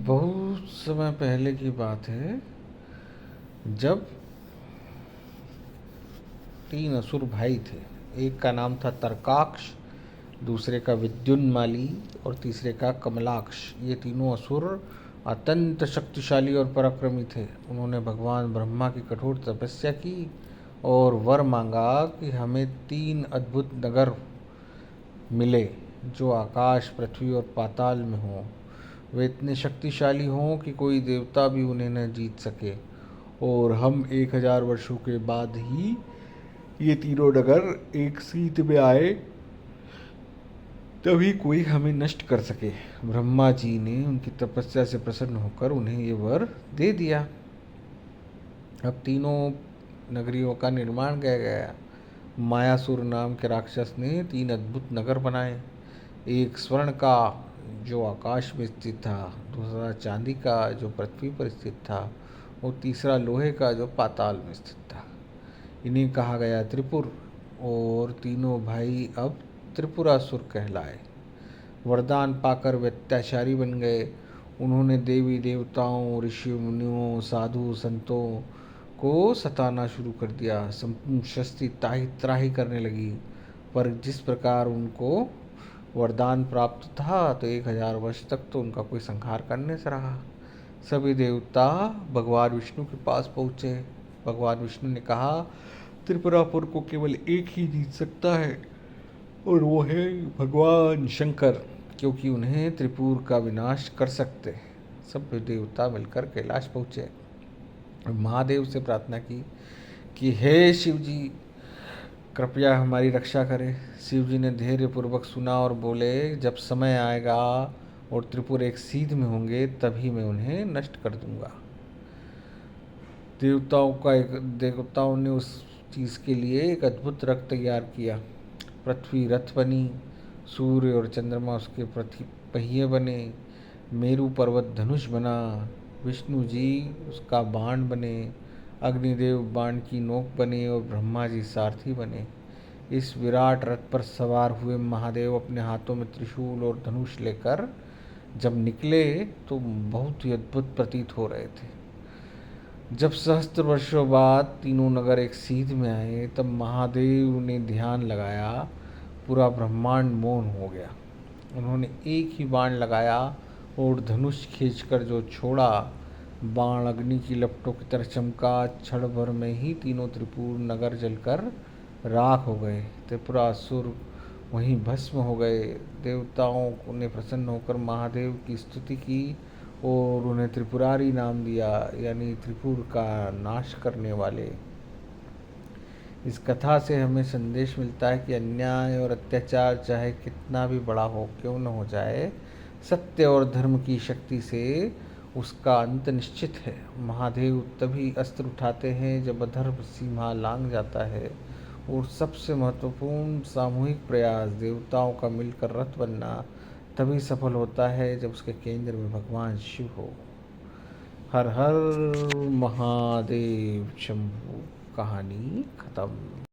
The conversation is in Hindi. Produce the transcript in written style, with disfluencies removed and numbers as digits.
बहुत समय पहले की बात है, जब 3 असुर भाई थे। एक का नाम था तर्काक्ष, दूसरे का विद्युन्माली और तीसरे का कमलाक्ष। ये तीनों असुर अत्यंत शक्तिशाली और पराक्रमी थे। उन्होंने भगवान ब्रह्मा की कठोर तपस्या की और वर मांगा कि हमें 3 अद्भुत नगर मिले जो आकाश, पृथ्वी और पाताल में हों। वे इतने शक्तिशाली हों कि कोई देवता भी उन्हें न जीत सके, और हम 1000 वर्षों के बाद ही ये तीनों नगर एक सीध में आए, तभी कोई हमें नष्ट कर सके। ब्रह्मा जी ने उनकी तपस्या से प्रसन्न होकर उन्हें ये वर दे दिया। अब तीनों नगरियों का निर्माण किया गया। मायासुर नाम के राक्षस ने 3 अद्भुत नगर बनाए। एक स्वर्ण का जो आकाश में स्थित था, दूसरा चांदी का जो पृथ्वी पर स्थित था, और तीसरा लोहे का जो पाताल में स्थित था। इन्हें कहा गया त्रिपुर, और तीनों भाई अब त्रिपुरासुर कहलाए। वरदान पाकर वे अत्याचारी बन गए। उन्होंने देवी देवताओं, ऋषि मुनियों, साधु संतों को सताना शुरू कर दिया। संपूर्ण सृष्टि ताही त्राही करने लगी। पर जिस प्रकार उनको वरदान प्राप्त था, तो 1000 वर्ष तक तो उनका कोई संहार करने से रहा। सभी देवता भगवान विष्णु के पास पहुँचे। भगवान विष्णु ने कहा, त्रिपुरापुर को केवल एक ही जीत सकता है, और वो है भगवान शंकर, क्योंकि उन्हें त्रिपुर का विनाश कर सकते। सब देवता मिलकर कैलाश पहुँचे। महादेव से प्रार्थना की कि हे शिव जी, कृपया हमारी रक्षा करें। शिव जी ने धैर्यपूर्वक सुना और बोले, जब समय आएगा और त्रिपुर एक सीध में होंगे, तभी मैं उन्हें नष्ट कर दूंगा। देवताओं ने उस चीज़ के लिए एक अद्भुत रथ तैयार किया। पृथ्वी रथ बनी, सूर्य और चंद्रमा उसके पहिए बने, मेरु पर्वत धनुष बना, विष्णु जी उसका बाण बने, अग्निदेव बाण की नोक बने, और ब्रह्मा जी सारथी बने। इस विराट रथ पर सवार हुए महादेव अपने हाथों में त्रिशूल और धनुष लेकर जब निकले, तो बहुत ही अद्भुत प्रतीत हो रहे थे। जब सहस्त्र वर्षों बाद तीनों नगर एक सीध में आए, तब महादेव ने ध्यान लगाया। पूरा ब्रह्मांड मौन हो गया। उन्होंने एक ही बाण लगाया और धनुष खींचकर जो छोड़ा, बाण अग्नि की लपटों की तरह चमका। क्षण भर में ही तीनों त्रिपुर नगर जलकर राख हो गए। त्रिपुरासुर वहीं भस्म हो गए। देवताओं ने प्रसन्न होकर महादेव की स्तुति की और उन्हें त्रिपुरारी नाम दिया, यानी त्रिपुर का नाश करने वाले। इस कथा से हमें संदेश मिलता है कि अन्याय और अत्याचार चाहे कितना भी बड़ा हो क्यों न हो जाए, सत्य और धर्म की शक्ति से उसका अंत निश्चित है। महादेव तभी अस्त्र उठाते हैं जब अधर्म सीमा लांघ जाता है, और सबसे महत्वपूर्ण सामूहिक प्रयास देवताओं का मिलकर रथ बनना तभी सफल होता है जब उसके केंद्र में भगवान शिव हो। हर हर महादेव शंभू। कहानी खत्म।